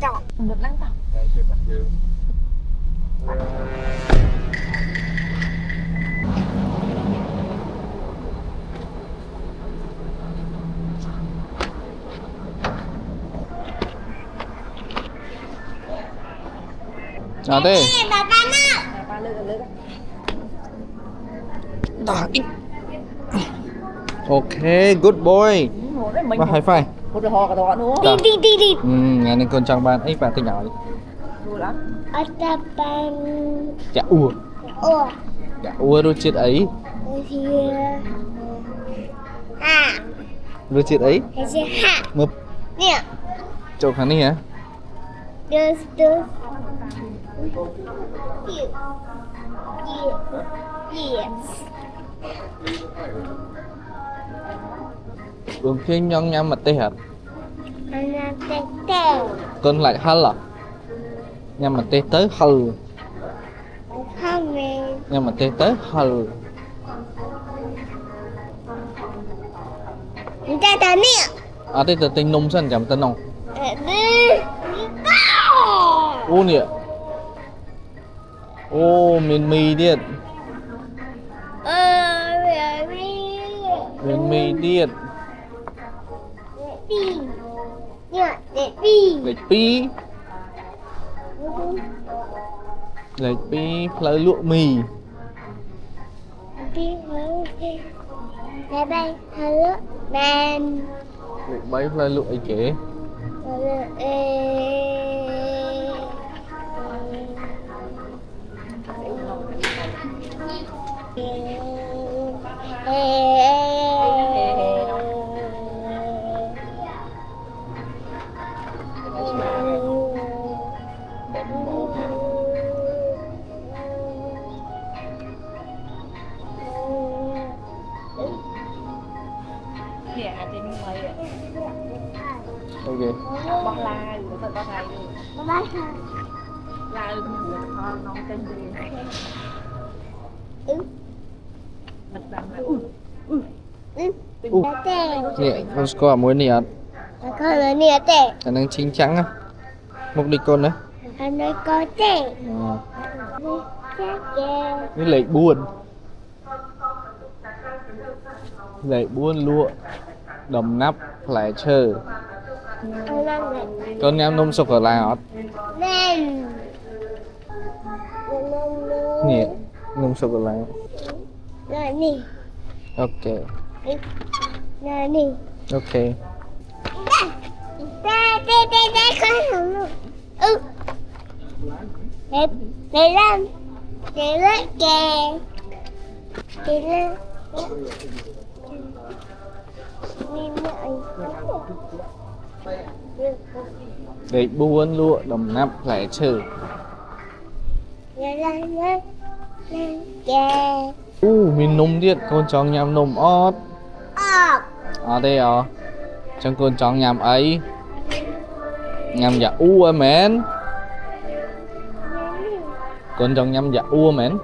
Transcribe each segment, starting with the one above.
Chọn một lăng tàu. À thế. Bà lựa lựa. Ok, good boy. Và high five. Một đứa hò cả đó nữa. Đi. Ngày nay con chàng bạn ấy bạn tình nhỏ. Vui lắm. Dạ ua. Dạ ua đôi chết ấy. Đôi chết ấy. Mập. Chỗ khán này hả? Yes. Uống khi nhong nhắm mặt tê hả? Tete. Con lại hal à? Nhắm mặt tê tới hal. Không nè. Nhắm mặt tê tới hal. Người ta tao nè. À thế tình nông sân chẳng tên nông. Đi. Ô nè. Ô miền mì điệt. Miền mì điệt. Đi. Nhớ để đi. Lệch pi. Lệch pi phơi lụa mì. Đi với đi. Bye bye. Hello. Man. Lệch bấy phơi lụa ấy kế. Nè trên người ạ. Ok. Bóc la rồi phải bóc này rồi. Bye. La con non trên gì. Mặt bằng. Nè, con score muối nè. Con là nè tệ. Khả năng chính trắng á. Mục đích con đấy. Anh nói có tệ. Cái lệch buồn. Lệch buồn lụa. Đầm nắp lại chờ. Con nhắm nôm sọc ở lại hót. Lên. Nè, nôm sọc ở lại. Rồi nè. Ok. Rồi nè. Ok. Đây con thằng luôn. Để làm. Để lấy kè. Để lên. Để buôn lụa đầm nắp lại chờ. Để lên kè. Mình nôm điệt con chó nhằm nôm ót. Ở đây à. Chẳng con chó nhằm ấy. Nhằm dạ em mến. Con chó nhằm dạ mến.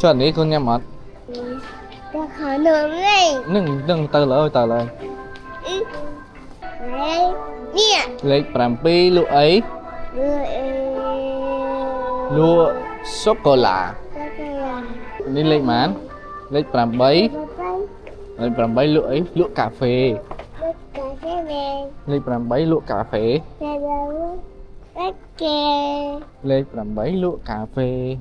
Chuẩn đi con nhằm ót. Ta khó nướng đi. Đừng tờ lời. Đây. Nè. Lệch pram pi lụa ấy. Lụa sô-cô-la. Đi lệch mán. Lệch pram bấy. Lệch pram bấy lụa ấy. Lụa cà phê. Lệch pram bấy lụa cà phê. Lệch pram bấy lụa cà phê.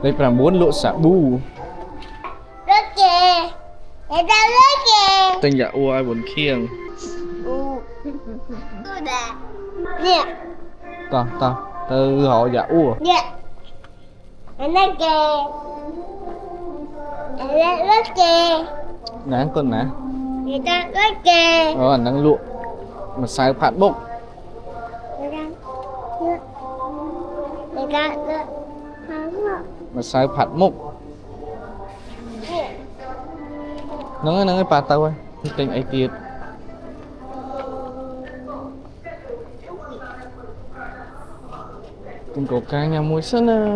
Lệch pram bốn lụa xả bu. Tên dạ ua ai buồn khiêng. Nè. Ta từ họ dạ ua. Nè. Anh nói kè. Anh nói kè. Nán con nè. Người ta nói kè. Anh đang lụa. Mà sai phạt bốc. Người ta nói Mà sai phạt mốc. Nâng cái phạt tao ơi. Tên ấy tiệt. Cùng cổ ca nhà mùi sân à.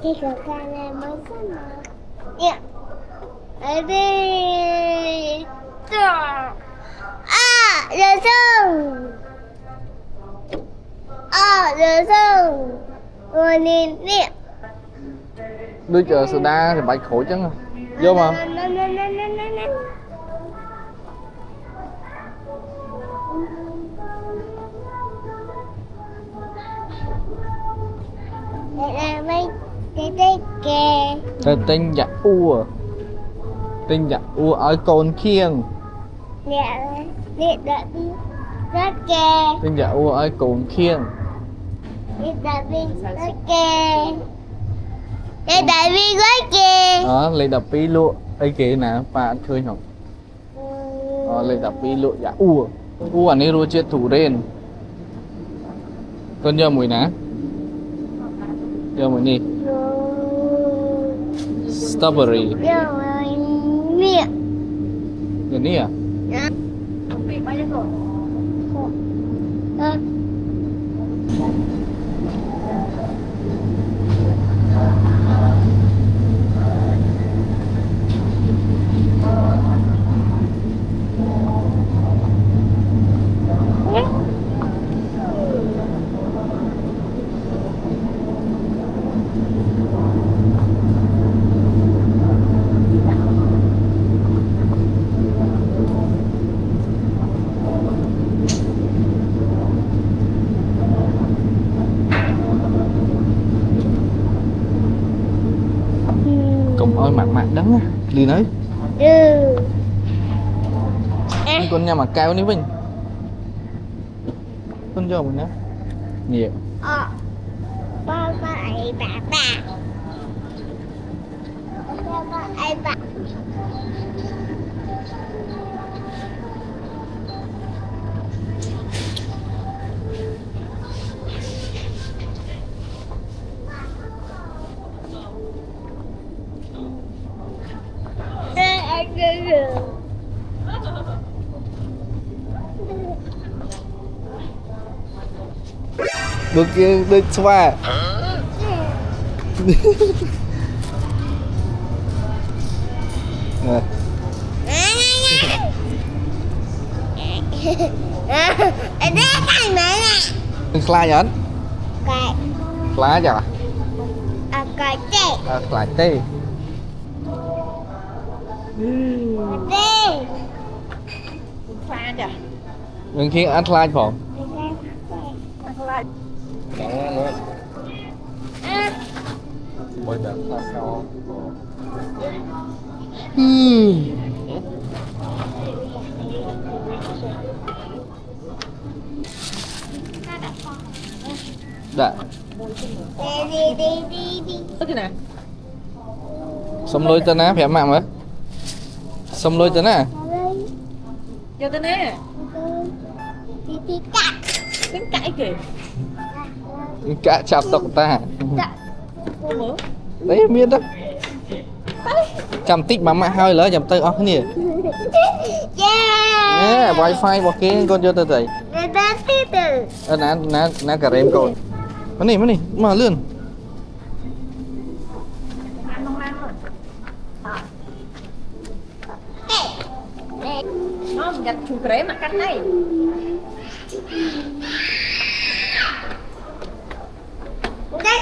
cái cổ ca này mới có mà. Nè. Ở đây. Được không? Được không? Rồi nhìn nè. Đứa chờ sự đa thì bạch khổ chăng à. Vô mà. Đây là mấy cái kè. Tên dạ ua. Tên dạ ua ở cồn khiêng. Nè đã đi rất kè. Tên dạ ua ở cồn khiêng. Nè đã đi rất kè. Nè đã đi rất kè. Đó, lấy đập pi lụa. Ê kì nè, bà ăn khơi không? Đó, lấy đập pi lụa dạ ua. Ua này rùa chết thủ rên. Con nhớ mùi ná. Nhớ mùi nì. Strawberry. Rồi nè. Nhớ ní à? Không biết bao nhiêu rồi. Cũng ơi mặt mặt đắng á. Đi nói. Con nhà mà cao ní Vinh. Con cho mình nhá. Nhiều. Ba bảy bà. Ba bảy bà. Bước kia đứt xoa. Nè. Khai nhẫn. Cái Khai chả. cái tê. Khai tê. Tê. Pha chả. Đừng khi ăn khai phỏng. Ăn lại. Bôi đá pha cao. Dạ. Đi. Tức thế nào? Xong lôi tên á, phải mạng á. Xong lôi tên á. Cho tên nè. Đi cắt. Tính cãi kìa. Cả chạp tộc ta. Cô mở. Đấy em biết đó. Chăm tích mà mẹ hơi lỡ chăm tay ốc nè. Nè, wifi bỏ kia con cho tao thấy. Nè cả em con. Mà nè, mở lươn. Ăn không ăn rồi. Nó gạch chùi krem mà cắt này. Đây.